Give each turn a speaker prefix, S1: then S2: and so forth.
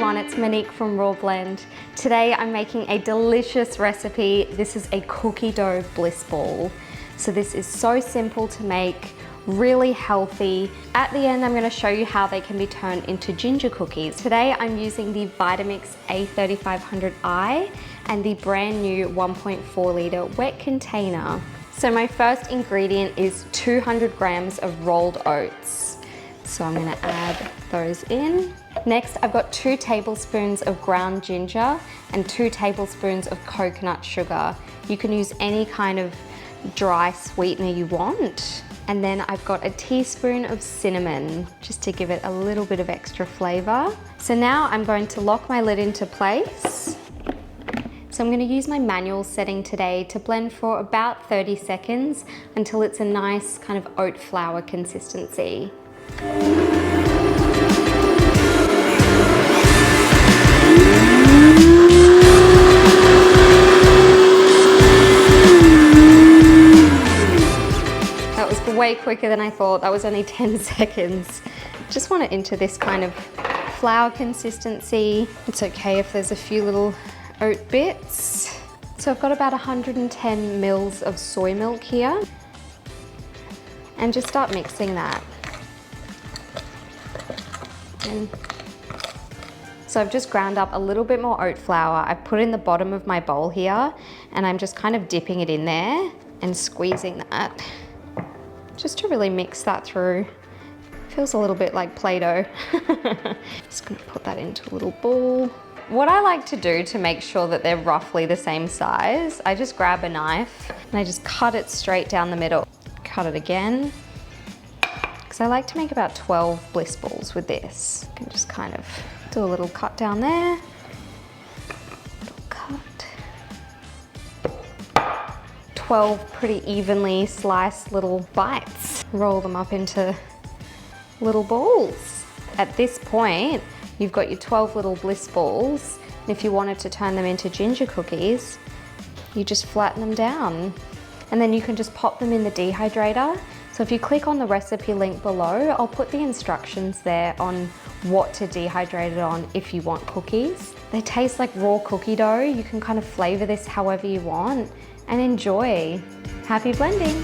S1: everyone, it's Monique from Raw Blend. Today I'm making a delicious recipe. This is a cookie dough bliss ball. So this is so simple to make, really healthy. At the end I'm going to show you how they can be turned into ginger cookies. Today I'm using the Vitamix A3500 and the brand new 1.4 litre wet container. So my first ingredient is 200 grams of rolled oats. So I'm going to add those in. Next, I've got 2 tablespoons of ground ginger and 2 tablespoons of coconut sugar. You can use any kind of dry sweetener you want. And then I've got a teaspoon of cinnamon, just to give it a little bit of extra flavor. So now I'm going to lock my lid into place. So I'm going to use my manual setting today to blend for about 30 seconds until it's a nice kind of oat flour consistency. That was way quicker than I thought. That was only 10 seconds. Just want it into this kind of flour consistency. It's okay if there's a few little oat bits. So I've got about 110 mils of soy milk here. And just start mixing that. So I've just ground up a little bit more oat flour. I've put it in the bottom of my bowl here and I'm just kind of dipping it in there and squeezing that just to really mix that through. Feels a little bit like Play-Doh. Just gonna put that into a little ball. What I like to do to make sure that they're roughly the same size, I just grab a knife and I just cut it straight down the middle. Cut it again. I like to make about 12 bliss balls with this. You can just kind of do a little cut down there. Little cut. 12 pretty evenly sliced little bites. Roll them up into little balls. At this point, you've got your 12 little bliss balls. And if you wanted to turn them into ginger cookies, you just flatten them down. And then you can just pop them in the dehydrator. So if you click on the recipe link below, I'll put the instructions there on what to dehydrate it on if you want cookies. They taste like raw cookie dough. You can kind of flavor this however you want and enjoy. Happy blending.